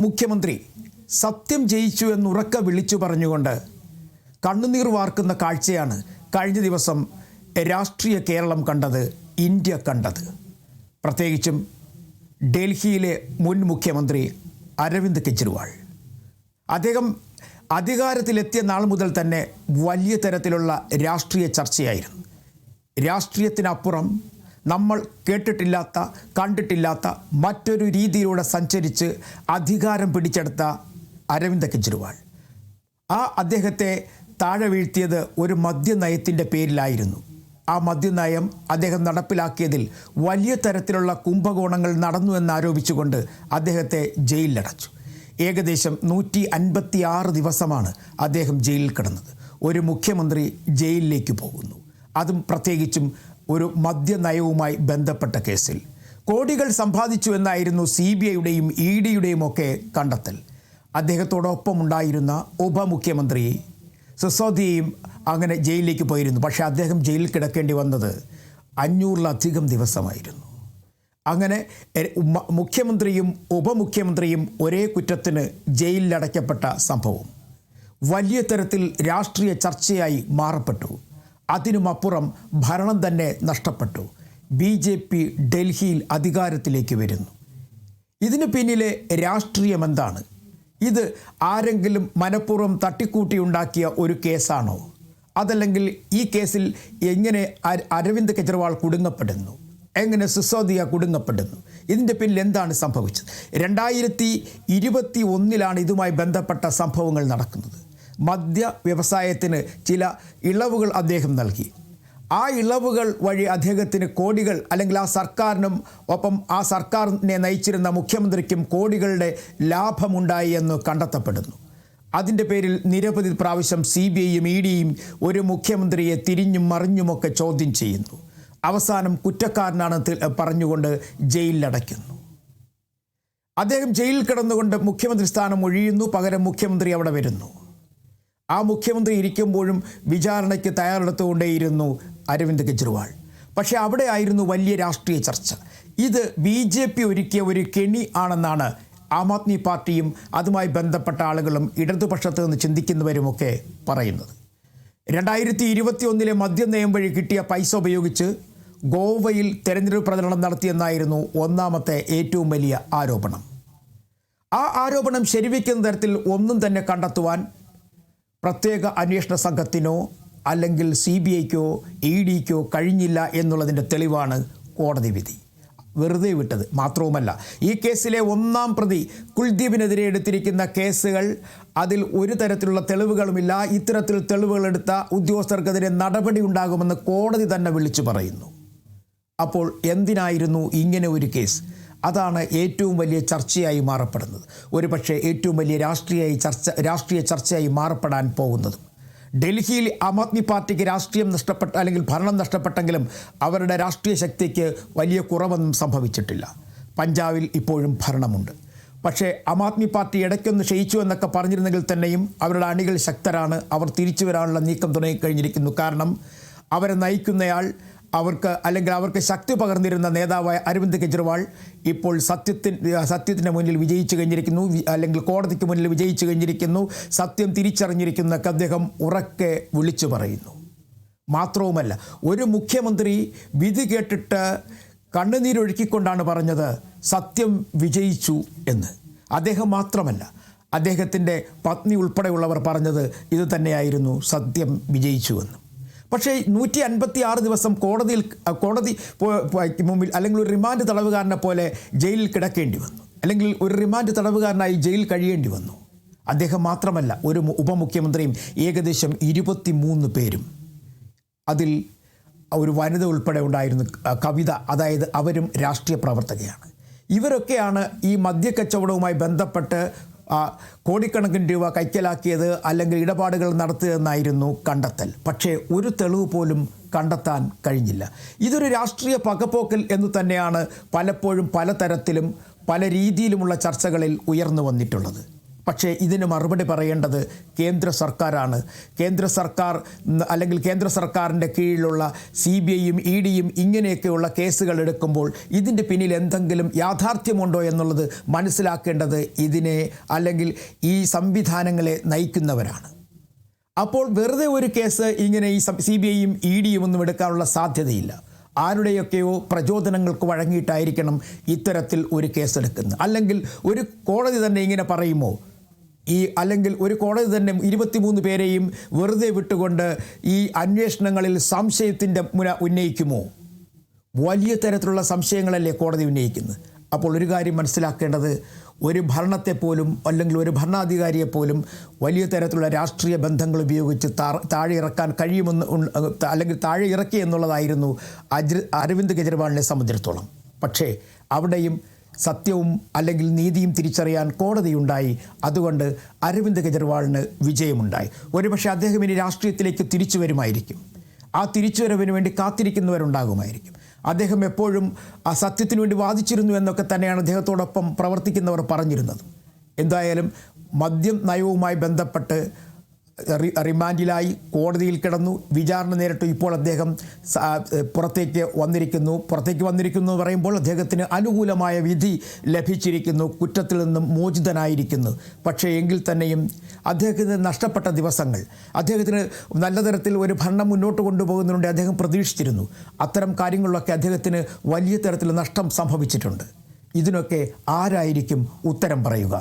മുഖ്യമന്ത്രി സത്യം ജയിച്ചു എന്നുറക്കെ വിളിച്ചു പറഞ്ഞുകൊണ്ട് കണ്ണുനീർ വാർക്കുന്ന കാഴ്ചയാണ് കഴിഞ്ഞ ദിവസം രാഷ്ട്രീയ കേരളം കണ്ടത്, ഇന്ത്യ കണ്ടത്. പ്രത്യേകിച്ചും ഡൽഹിയിലെ മുൻ മുഖ്യമന്ത്രി അരവിന്ദ് കെജ്രിവാൾ. അദ്ദേഹം അധികാരത്തിലെത്തിയ നാൾ മുതൽ തന്നെ വലിയ തരത്തിലുള്ള രാഷ്ട്രീയ ചർച്ചയായിരുന്നു. രാഷ്ട്രീയത്തിനപ്പുറം നമ്മൾ കേട്ടിട്ടില്ലാത്ത, കണ്ടിട്ടില്ലാത്ത മറ്റൊരു രീതിയിലൂടെ സഞ്ചരിച്ച് അധികാരം പിടിച്ചെടുത്ത അരവിന്ദ് കെജ്രിവാൾ. അദ്ദേഹത്തെ താഴെ വീഴ്ത്തിയത് ഒരു മദ്യനയത്തിൻ്റെ പേരിലായിരുന്നു. ആ മദ്യനയം അദ്ദേഹം നടപ്പിലാക്കിയതിൽ വലിയ തരത്തിലുള്ള കുംഭകോണങ്ങൾ നടന്നു എന്നാരോപിച്ചുകൊണ്ട് അദ്ദേഹത്തെ ജയിലിലടച്ചു. ഏകദേശം 156 ദിവസമാണ് അദ്ദേഹം ജയിലിൽ കിടന്നത്. ഒരു മുഖ്യമന്ത്രി ജയിലിലേക്ക് പോകുന്നു, അതും പ്രത്യേകിച്ചും ഒരു മദ്യനയവുമായി ബന്ധപ്പെട്ട കേസിൽ. കോടികൾ സമ്പാദിച്ചു എന്നായിരുന്നു CBIയുടെയും EDയുടെയും ഒക്കെ കണ്ടെത്തൽ. അദ്ദേഹത്തോടൊപ്പം ഉണ്ടായിരുന്ന ഉപമുഖ്യമന്ത്രി സിസോദിയയും അങ്ങനെ ജയിലിലേക്ക് പോയിരുന്നു. പക്ഷേ അദ്ദേഹം ജയിലിൽ കിടക്കേണ്ടി വന്നത് 500-ലധികം ദിവസമായിരുന്നു. അങ്ങനെ മുഖ്യമന്ത്രിയും ഉപമുഖ്യമന്ത്രിയും ഒരേ കുറ്റത്തിന് ജയിലിലടയ്ക്കപ്പെട്ട സംഭവം വലിയ തരത്തിൽ രാഷ്ട്രീയ ചർച്ചയായി മാറപ്പെട്ടു. അതിനുമപ്പുറം ഭരണം തന്നെ നഷ്ടപ്പെട്ടു. BJP ഡൽഹിയിൽ അധികാരത്തിലേക്ക് വരുന്നു. ഇതിന് പിന്നിലെ രാഷ്ട്രീയം എന്താണ്? ഇത് ആരെങ്കിലും മനഃപൂർവ്വം തട്ടിക്കൂട്ടിയുണ്ടാക്കിയ ഒരു കേസാണോ? അതല്ലെങ്കിൽ ഈ കേസിൽ എങ്ങനെ അരവിന്ദ് കെജ്രിവാൾ കുടുങ്ങപ്പെടുന്നു, എങ്ങനെ സിസോദിയ കുടുങ്ങപ്പെടുന്നു? ഇതിൻ്റെ പിന്നിൽ എന്താണ് സംഭവിച്ചത്? 2021 ഇതുമായി ബന്ധപ്പെട്ട സംഭവങ്ങൾ നടക്കുന്നത്. മദ്യ വ്യവസായത്തിന് ചില ഇളവുകൾ അദ്ദേഹം നൽകി. ആ ഇളവുകൾ വഴി അദ്ദേഹത്തിന് കോടികൾ, അല്ലെങ്കിൽ ആ സർക്കാരിനും ഒപ്പം ആ സർക്കാരിനെ നയിച്ചിരുന്ന മുഖ്യമന്ത്രിക്കും കോടികളുടെ ലാഭമുണ്ടായി എന്ന് കണ്ടെത്തപ്പെടുന്നു. അതിൻ്റെ പേരിൽ നിരവധി പ്രാവശ്യം CBIയും EDയും ഒരു മുഖ്യമന്ത്രിയെ തിരിഞ്ഞും മറിഞ്ഞുമൊക്കെ ചോദ്യം ചെയ്യുന്നു. അവസാനം കുറ്റക്കാരനാണ് പറഞ്ഞുകൊണ്ട് ജയിലിലടയ്ക്കുന്നു. അദ്ദേഹം ജയിലിൽ കിടന്നുകൊണ്ട് മുഖ്യമന്ത്രി സ്ഥാനം ഒഴിയുന്നു. പകരം മുഖ്യമന്ത്രി അവിടെ വരുന്നു. ആ മുഖ്യമന്ത്രി ഇരിക്കുമ്പോഴും വിചാരണയ്ക്ക് തയ്യാറെടുത്തുകൊണ്ടേയിരുന്നു അരവിന്ദ് കെജ്രിവാൾ. പക്ഷേ അവിടെ ആയിരുന്നു വലിയ രാഷ്ട്രീയ ചർച്ച. ഇത് BJP ഒരുക്കിയ ഒരു കെണി ആണെന്നാണ് ആം ആദ്മി പാർട്ടിയും അതുമായി ബന്ധപ്പെട്ട ആളുകളും ഇടതുപക്ഷത്ത് നിന്ന് ചിന്തിക്കുന്നവരുമൊക്കെ പറയുന്നത്. 2021 മദ്യനയം വഴി കിട്ടിയ പൈസ ഉപയോഗിച്ച് ഗോവയിൽ തെരഞ്ഞെടുപ്പ് പ്രചരണം നടത്തിയെന്നായിരുന്നു ഒന്നാമത്തെ ഏറ്റവും വലിയ ആരോപണം. ആ ആരോപണം ശരിവയ്ക്കുന്ന തരത്തിൽ ഒന്നും തന്നെ കണ്ടെത്തുവാൻ പ്രത്യേക അന്വേഷണ സംഘത്തിനോ അല്ലെങ്കിൽ CBIക്കോ EDക്കോ കഴിഞ്ഞില്ല എന്നുള്ളതിൻ്റെ തെളിവാണ് കോടതി വിധി. വെറുതെ വിട്ടത് മാത്രവുമല്ല, ഈ കേസിലെ ഒന്നാം പ്രതി കുൽദീപിനെതിരെ എടുത്തിരിക്കുന്ന കേസുകൾ, അതിൽ ഒരു തരത്തിലുള്ള തെളിവുകളുമില്ല. ഇത്തരത്തിൽ തെളിവുകളെടുത്ത ഉദ്യോഗസ്ഥർക്കെതിരെ നടപടി ഉണ്ടാകുമെന്ന് കോടതി തന്നെ വിളിച്ചു പറയുന്നു. അപ്പോൾ എന്തിനായിരുന്നു ഇങ്ങനെ ഒരു കേസ്? അതാണ് ഏറ്റവും വലിയ ചർച്ചയായി മാറപ്പെടുന്നത്. ഒരു പക്ഷേ ഏറ്റവും വലിയ രാഷ്ട്രീയ ചർച്ചയായി മാറപ്പെടാൻ പോകുന്നത്. ഡൽഹിയിൽ ആം ആദ്മി പാർട്ടിക്ക് രാഷ്ട്രീയം നഷ്ടപ്പെട്ട, അല്ലെങ്കിൽ ഭരണം നഷ്ടപ്പെട്ടെങ്കിലും അവരുടെ രാഷ്ട്രീയ ശക്തിക്ക് വലിയ കുറവൊന്നും സംഭവിച്ചിട്ടില്ല. പഞ്ചാബിൽ ഇപ്പോഴും ഭരണമുണ്ട്. പക്ഷേ ആം ആദ്മി പാർട്ടി ഇടയ്ക്കൊന്ന് ക്ഷയിച്ചു എന്നൊക്കെ പറഞ്ഞിരുന്നെങ്കിൽ തന്നെയും അവരുടെ അണികൾ ശക്തരാണ്. അവർ തിരിച്ചു വരാനുള്ള നീക്കം തുടങ്ങിക്കഴിഞ്ഞിരിക്കുന്നു. കാരണം അവരെ നയിക്കുന്നയാൾ, അവർക്ക് ശക്തി പകർന്നിരുന്ന നേതാവായ അരവിന്ദ് കെജ്രിവാൾ ഇപ്പോൾ സത്യത്തിന് മുന്നിൽ വിജയിച്ചു കഴിഞ്ഞിരിക്കുന്നു, അല്ലെങ്കിൽ കോടതിക്ക് മുന്നിൽ വിജയിച്ചു കഴിഞ്ഞിരിക്കുന്നു. സത്യം തിരിച്ചറിഞ്ഞിരിക്കുന്നൊക്കെ അദ്ദേഹം ഉറക്കെ വിളിച്ചു പറയുന്നു. മാത്രവുമല്ല, ഒരു മുഖ്യമന്ത്രി വിധി കേട്ടിട്ട് കണ്ണുനീരൊഴുക്കിക്കൊണ്ടാണ് പറഞ്ഞത് സത്യം വിജയിച്ചു എന്ന്. അദ്ദേഹം മാത്രമല്ല, അദ്ദേഹത്തിൻ്റെ പത്നി ഉൾപ്പെടെയുള്ളവർ പറഞ്ഞത് ഇത് തന്നെയായിരുന്നു, സത്യം വിജയിച്ചുവെന്ന്. പക്ഷേ 156 ദിവസം കോടതി മുമ്പിൽ, അല്ലെങ്കിൽ ഒരു റിമാൻഡ് തടവുകാരനെ പോലെ ജയിലിൽ കിടക്കേണ്ടി വന്നു, അല്ലെങ്കിൽ ഒരു റിമാൻഡ് തടവുകാരനായി ജയിലിൽ കഴിയേണ്ടി വന്നു. അദ്ദേഹം മാത്രമല്ല, ഒരു ഉപമുഖ്യമന്ത്രിയും ഏകദേശം 23 പേരും. അതിൽ ഒരു വനിത ഉൾപ്പെടെ ഉണ്ടായിരുന്നു, കവിത. അതായത് അവരും രാഷ്ട്രീയ പ്രവർത്തകയാണ്. ഇവരൊക്കെയാണ് ഈ മദ്യക്കച്ചവടവുമായി ബന്ധപ്പെട്ട് കോടിക്കണക്കിന് രൂപ കൈക്കലാക്കിയത്, അല്ലെങ്കിൽ ഇടപാടുകൾ നടത്തുകയെന്നായിരുന്നു കണ്ടെത്തൽ. പക്ഷേ ഒരു തെളിവ് പോലും കണ്ടെത്താൻ കഴിഞ്ഞില്ല. ഇതൊരു രാഷ്ട്രീയ പകപോക്കൽ എന്ന് തന്നെയാണ് പലപ്പോഴും പലതരത്തിലും പല രീതിയിലുമുള്ള ചർച്ചകളിൽ ഉയർന്നു വന്നിട്ടുള്ളത്. പക്ഷേ ഇതിന് മറുപടി പറയേണ്ടത് കേന്ദ്ര സർക്കാരാണ്. കേന്ദ്ര സർക്കാർ അല്ലെങ്കിൽ കേന്ദ്ര സർക്കാരിൻ്റെ കീഴിലുള്ള CBIയും EDയും ഇങ്ങനെയൊക്കെയുള്ള കേസുകൾ എടുക്കുമ്പോൾ ഇതിൻ്റെ പിന്നിൽ എന്തെങ്കിലും യാഥാർത്ഥ്യമുണ്ടോ എന്നുള്ളത് മനസ്സിലാക്കേണ്ടത് ഇതിനെ അല്ലെങ്കിൽ ഈ സംവിധാനങ്ങളെ നയിക്കുന്നവരാണ്. അപ്പോൾ വെറുതെ ഒരു കേസ് ഇങ്ങനെ ഈ CBIയും EDയും ഒന്നും എടുക്കാനുള്ള സാധ്യതയില്ല. ആരുടെയൊക്കെയോ പ്രചോദനങ്ങൾക്ക് വഴങ്ങിയിട്ടായിരിക്കണം ഇത്തരത്തിൽ ഒരു കേസെടുക്കുന്നത്. അല്ലെങ്കിൽ ഒരു കോടതി തന്നെ ഇങ്ങനെ പറയുമോ? അല്ലെങ്കിൽ ഒരു കോടതി തന്നെ 23 പേരെയും വെറുതെ വിട്ടുകൊണ്ട് ഈ അന്വേഷണങ്ങളിൽ സംശയത്തിൻ്റെ മുന ഉന്നയിക്കുമോ? വലിയ തരത്തിലുള്ള സംശയങ്ങളല്ലേ കോടതി ഉന്നയിക്കുന്നത്. അപ്പോൾ ഒരു കാര്യം മനസ്സിലാക്കേണ്ടത്, ഒരു ഭരണത്തെപ്പോലും അല്ലെങ്കിൽ ഒരു ഭരണാധികാരിയെപ്പോലും വലിയ തരത്തിലുള്ള രാഷ്ട്രീയ ബന്ധങ്ങൾ ഉപയോഗിച്ച് താഴെ ഇറക്കാൻ കഴിയുമെന്ന് അല്ലെങ്കിൽ താഴെ ഇറക്കി എന്നുള്ളതായിരുന്നു അരവിന്ദ് കെജ്രിവാളിനെ സംബന്ധിച്ചിടത്തോളം. പക്ഷേ അവിടെയും സത്യവും അല്ലെങ്കിൽ നീതിയും തിരിച്ചറിയാൻ കോടതിയുണ്ടായി. അതുകൊണ്ട് അരവിന്ദ് കെജ്രിവാളിന് വിജയമുണ്ടായി. ഒരുപക്ഷെ അദ്ദേഹം ഇനി രാഷ്ട്രീയത്തിലേക്ക് തിരിച്ചു വരുമായിരിക്കും. ആ തിരിച്ചുവരവിന് വേണ്ടി കാത്തിരിക്കുന്നവരുണ്ടാകുമായിരിക്കും. അദ്ദേഹം എപ്പോഴും ആ സത്യത്തിനു വേണ്ടി വാദിച്ചിരുന്നു എന്നൊക്കെ തന്നെയാണ് അദ്ദേഹത്തോടൊപ്പം പ്രവർത്തിക്കുന്നവർ പറഞ്ഞിരുന്നത്. എന്തായാലും മദ്യം നയവുമായി ബന്ധപ്പെട്ട് റിമാൻഡിലായി കോടതിയിൽ കിടന്നു, വിചാരണ നേരിട്ടു. ഇപ്പോൾ അദ്ദേഹം പുറത്തേക്ക് വന്നിരിക്കുന്നു എന്ന് പറയുമ്പോൾ അദ്ദേഹത്തിന് അനുകൂലമായ വിധി ലഭിച്ചിരിക്കുന്നു, കുറ്റത്തിൽ നിന്നും മോചിതനായിരിക്കുന്നു. പക്ഷേ എങ്കിൽ തന്നെയും അദ്ദേഹത്തിന് നഷ്ടപ്പെട്ട ദിവസങ്ങൾ, അദ്ദേഹത്തിന് നല്ല തരത്തിൽ ഒരു ഭരണം മുന്നോട്ട് കൊണ്ടുപോകുന്നതിനുണ്ട് അദ്ദേഹം പ്രതീക്ഷിച്ചിരുന്നു. അത്തരം കാര്യങ്ങളിലൊക്കെ അദ്ദേഹത്തിന് വലിയ തരത്തിൽ നഷ്ടം സംഭവിച്ചിട്ടുണ്ട്. ഇതിനൊക്കെ ആരായിരിക്കും ഉത്തരം പറയുക?